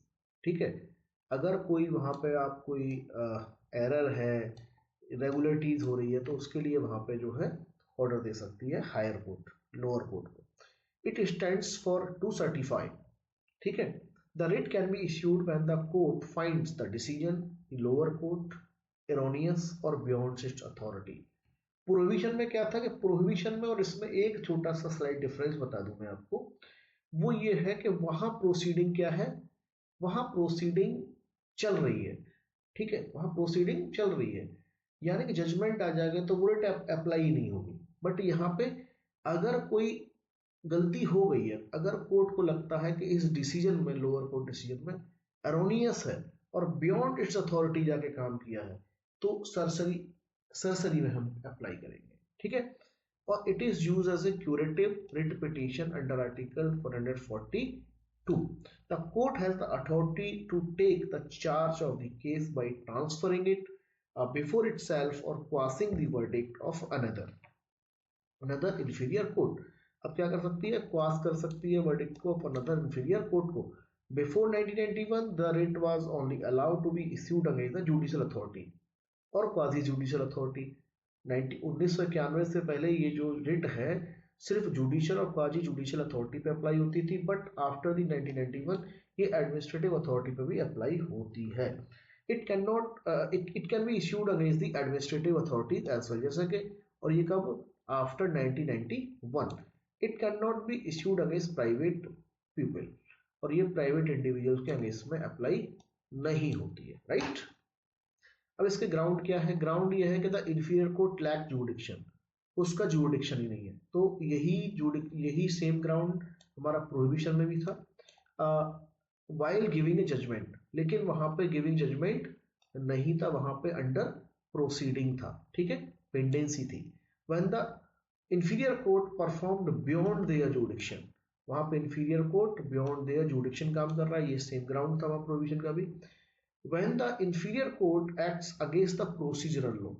ठीक है। अगर कोई वहां पे आप कोई एरर है, इरेगुलरिटीज हो रही है, तो उसके लिए वहां पे जो है ऑर्डर दे सकती है हायर कोर्ट लोअर कोर्ट को। It stands for to certify, ठीक है। The writ can be issued when the court finds the decision lower court erroneous और बियॉन्ड इट्स अथॉरिटी। प्रोहिबिशन में क्या था कि प्रोहिबिशन में और इसमें एक छोटा सा स्लाइड डिफरेंस बता दूं मैं आपको, वो ये है कि वहां प्रोसीडिंग क्या है, वहां प्रोसीडिंग चल रही है, ठीक है, वहां प्रोसीडिंग चल रही है, यानी कि जजमेंट आ जाएगा तो वो रिट अप्लाई नहीं होगी। बट यहाँ पे अगर कोई गलती हो गई है, अगर कोर्ट को लगता है कि इस डिसीजन में, लोअर कोर्ट डिसीजन में एरोनियस है और बियॉन्ड इट्स अथॉरिटी जाके काम किया है, तो सरसरी सरसरी में हम अप्लाई करेंगे, ठीक है। और it is use as a curative writ petition under article 442। The court has the authority to take the charge of the case by transferring it before itself or quashing the verdict of another inferior court। अब क्या कर सकती है, cos कर सकती है verdict को of another inferior court को। Before 1991 the writ was only allowed to be issued against the judicial authority और क्वाजी जुडिशियल अथॉरिटी। 1991 से पहले ये जो रिट है सिर्फ जुडिशियल और क्वाजी जुडिशियल अथॉरिटी पे अप्लाई होती थी, बट आफ्टर द 1991 ये एडमिनिस्ट्रेटिव अथॉरिटी पे भी अप्लाई होती है। It can not it can be issued against the administrative authorities as well, जैसे कि, और ये कब, after 1991। It can not be issued against private people, और ये प्राइवेट इंडिविजुअल्स के अगेंस्ट में अप्लाई नहीं होती है, राइट। अब इसके ग्राउंड क्या है? ग्राउंड ये है कि the inferior court lack jurisdiction, उसका जुरिडिक्शन ही नहीं है। तो यही सेम ग्राउंड हमारा प्रोहिबिशन में भी था वाइल गिविंग ए जजमेंट, लेकिन वहां पे गिविंग जजमेंट नहीं था, वहां पे अंडर प्रोसीडिंग था, ठीक है, पेंडेंसी थी। When the inferior court performed beyond their jurisdiction, वहां पे inferior court beyond their jurisdiction काम कर रहा है, ये सेम ग्राउंड था वहां प्रोविजन का भी। When the inferior court acts against the procedural law,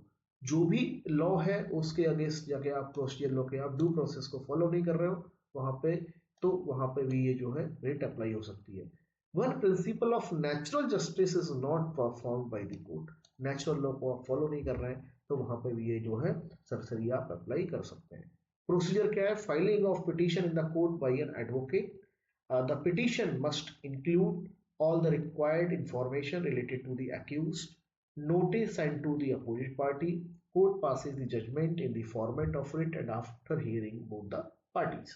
जो भी लॉ है उसके अगेंस्ट जाके आप प्रोसीजर लॉ के आप ड्यू प्रोसेस को फॉलो नहीं कर रहे हो वहां पे, तो वहां पे भी ये जो है रेट अप्लाई हो सकती है। One principle of natural justice is not perform by the court, natural law को आप फॉलो नहीं कर रहे हैं तो वहां पे भी ये जो है सरसरी आप अप्लाई कर सकते हैं। प्रोसीजर क्या है? Filing of petition in the court by an advocate, the petition must include all the required information related to the accused, notice and to the opposite party. Court passes the judgment in the format of writ and after hearing both the parties.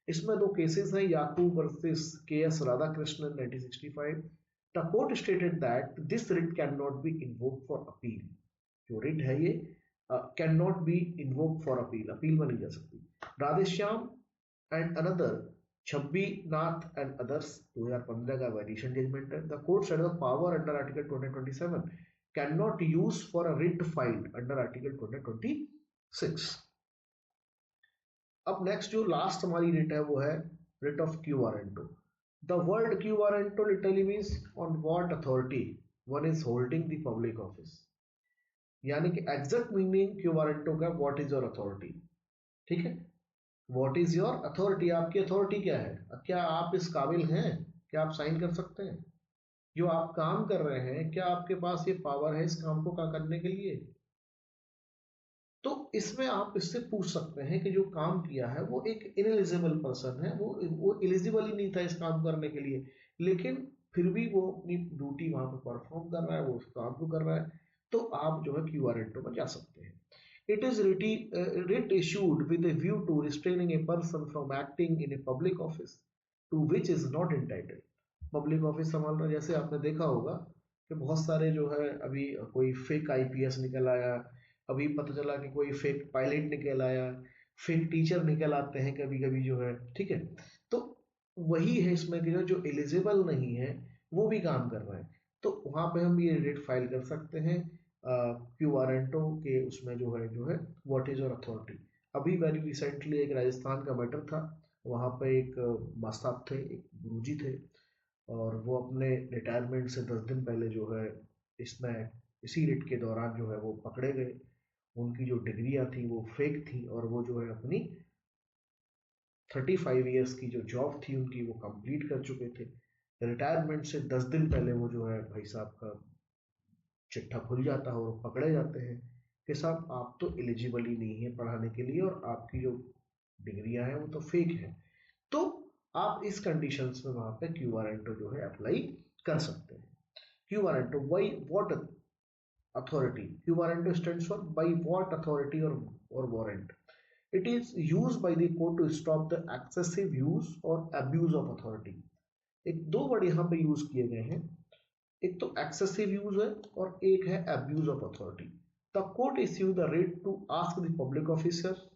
इसमें दो cases हैं, याकूब versus के S Radhakrishnan 1965। The court stated that this writ cannot be invoked for appeal, जो writ है ये can not be invoke for appeal, appeal में नहीं जा सकती। राधेश्याम एंड अनदर छब्बी नाथ एंड अदर्स 2015 का वेरिएशन जजमेंट है। The court said the power under article 227 can not use for a writ filed under article 226। अब नेक्स्ट जो लास्ट हमारी रिट है वो है writ of quo warranto. The word quo warranto literally means on what authority one is holding the public office, यानी कि exact meaning quo warranto का what is your authority, ठीक है, व्हाट इज योर अथॉरिटी, आपकी authority क्या है, क्या आप इस काबिल हैं, क्या आप साइन कर सकते हैं, जो आप काम कर रहे हैं क्या आपके पास ये पावर है इस काम को करने के लिए। तो इसमें आप इससे पूछ सकते हैं कि जो काम किया है वो एक इनएलिजिबल पर्सन है, वो एलिजिबल ही नहीं था इस काम करने के लिए, लेकिन फिर भी वो अपनी ड्यूटी वहां पर परफॉर्म कर रहा है, वो उस काम को कर रहा है, तो आप जो है क्यू वारंटो में जा सकते हैं। It is writ issued with a view to restraining a person from acting in a public office to which is not entitled। Public office संभाल रहा, जैसे आपने देखा होगा कि बहुत सारे जो है अभी कोई फेक आईपीएस निकल आया, अभी पता चला कि कोई फेक पायलट निकल आया, फेक टीचर निकल आते हैं कभी कभी जो है, ठीक है। तो वही है इसमें कि जो एलिजिबल नहीं है वो भी काम कर रहा है, तो वहां पे हम ये रिट फाइल कर सकते हैं क्यू वारंटो के उसमें जो है व्हाट इज योर अथॉरिटी। अभी वेरी रिसेंटली एक राजस्थान का मैटर था, वहाँ पे एक मास्ताब थे, एक गुरुजी थे, और वो अपने रिटायरमेंट से 10 दिन पहले जो है इसमें इसी रिट के दौरान जो है वो पकड़े गए। उनकी जो डिग्रियां थी वो फेक थी, और वो जो है अपनी 35 ईयर्स की जो जॉब थी उनकी वो कंप्लीट कर चुके थे। रिटायरमेंट से 10 दिन पहले वो जो है भाई साहब का चिट्ठा खुल जाता है और पकड़े जाते हैं कि साहब आप तो एलिजिबल ही नहीं है पढ़ाने के लिए, और आपकी जो डिग्रियां हैं वो तो फेक है। तो आप इस कंडीशंस में वहां पे क्यू वारंटो जो है अप्लाई कर सकते हैं। Quo warranto by what authority, quo warranto stands for by what authority और warrant. It is use by the court to stop the excessive use और अब्यूज ऑफ अथॉरिटी। एक दो वर्ड यहाँ पे यूज किए गए हैं, एक तो एक्सेसिव यूज है और एक है abuse of authority. The court issue the writ to ask the public officer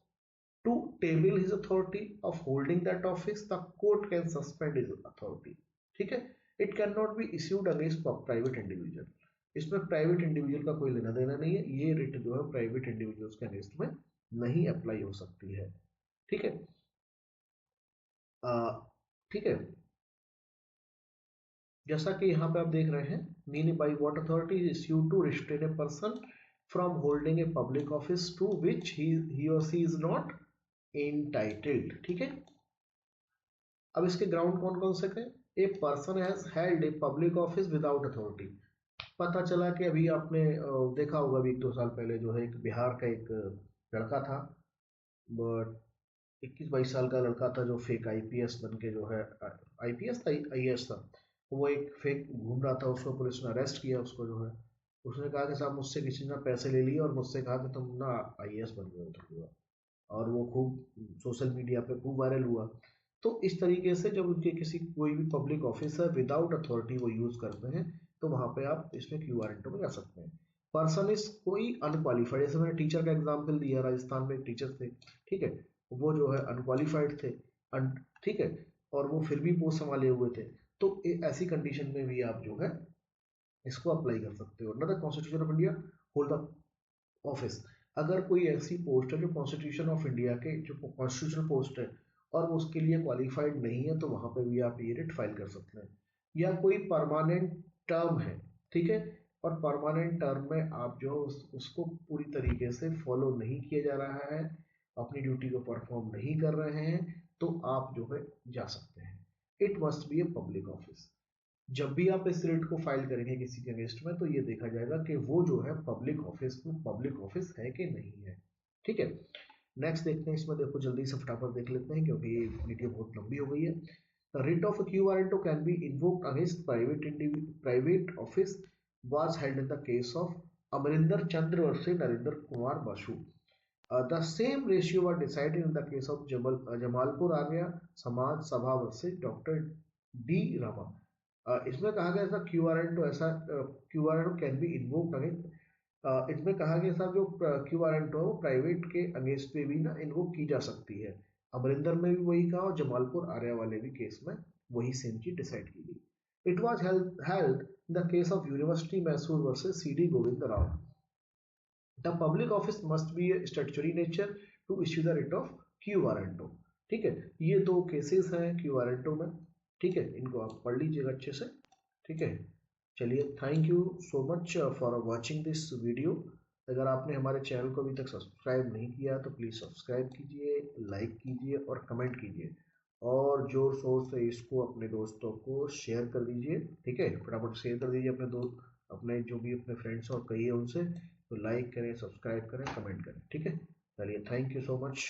to table his authority of holding that office, the court can suspend his authority, ठीक है। it cannot be issued against private individual, इसमें private individual का कोई लेना देना नहीं है, ये रिट जो है प्राइवेट इंडिविजुअल्स के अगेंस्ट में नहीं अप्लाई हो सकती है, ठीक है। ठीक है, जैसा कि यहाँ पे आप देख रहे हैं, meaning by what authority is issued to restrain a person from holding a public office to which he और सी इज नॉट एंटाइटल्ड, ठीक है। अब इसके ग्राउंड कौन कौन से थे? A person has held A public office without authority. पता चला कि अभी आपने देखा होगा अभी 1-2 साल पहले जो है एक बिहार का एक लड़का था, बट 21-22 साल का लड़का था जो फेक आईपीएस बन के जो है, आईपीएस था आईएएस था, वो एक फेक घूम रहा था, उसको पुलिस ने अरेस्ट किया, उसको जो है उसने कहा कि साहब मुझसे किसी ने पैसे ले लिए और मुझसे कहा कि तुम ना आईएएस बन गए हो, और वो खूब सोशल मीडिया पे खूब वायरल हुआ। तो इस तरीके से जब उनके किसी कोई भी पब्लिक ऑफिसर विदाउट अथॉरिटी वो यूज करते हैं तो वहां पे आप इसमें क्यू वारंटो में जा सकते हैं। पर्सन इज कोई अनक्वालिफाइड, जैसे मैंने टीचर का एग्जांपल दिया, राजस्थान में एक टीचर थे, ठीक है, वो जो है अनक्वालिफाइड थे, ठीक है, और वो फिर भी पोस्ट संभाले हुए थे, तो ऐसी कंडीशन में भी आप जो है इसको अप्लाई कर सकते हो। Under the constitution of India hold the office, अगर कोई ऐसी पोस्ट है जो कॉन्स्टिट्यूशन ऑफ इंडिया के जो कॉन्स्टिट्यूशनल पोस्ट है और वो उसके लिए क्वालिफाइड नहीं है, तो वहां पे भी आप ये रिट फाइल कर सकते हैं। या कोई परमानेंट टर्म है, ठीक है, और परमानेंट टर्म में आप जो उसको पूरी तरीके से फॉलो नहीं किया जा रहा है, अपनी ड्यूटी को परफॉर्म नहीं कर रहे हैं, तो आप जो है जा सकते हैं। It must be A public office. जब भी आप इस रेट को फाइल करेंगे किसी के अगेंस्ट में, तो ये देखा जाएगा कि वो जो है पब्लिक ऑफिस है कि नहीं है, ठीक है। नेक्स्ट देखते हैं, इसमें देखो जल्दी से फटाफट देख लेते हैं क्योंकि ये वीडियो बहुत लंबी हो गई है। The writ of quo warranto can be invoked against private office was held in the case of Amrinder Chandra versus Narinder Kumar Basu. The same ratio were decided in the case of Jamalpur Arya Samaj Sabha versus Dr. D. Rama. इसमें कहा गया था quo are N to ऐसा, quo are N can be invoked against, इसमें कहा गया था जो क्यू आर एन टू है वो प्राइवेट के अगेंस्ट पे भी ना इन्वोक की जा सकती है। अमरिंदर में भी वही कहा और जमालपुर आर्या वाले भी केस में वही सेम चीज डिसाइड की गई। It was held in the case of University Mysore versus C.D. Govinda Rao. The public office must be a statutory nature to issue the writ of quo warranto, ठीक है। ये दो cases हैं quo warranto में, ठीक है, इनको आप पढ़ लीजिएगा अच्छे से, ठीक है। चलिए, thank you so much for watching this video. अगर आपने हमारे चैनल को अभी तक सब्सक्राइब नहीं किया तो प्लीज़ सब्सक्राइब कीजिए, लाइक कीजिए और कमेंट कीजिए, और जोर शोर से इसको अपने दोस्तों को शेयर कर दीजिए, ठीक है, फटाफट शेयर कर दीजिए अपने दोस्त, अपने जो भी अपने फ्रेंड्स और कहिए उनसे, तो लाइक करें, सब्सक्राइब करें, कमेंट करें, ठीक है। चलिए, थैंक यू सो मच।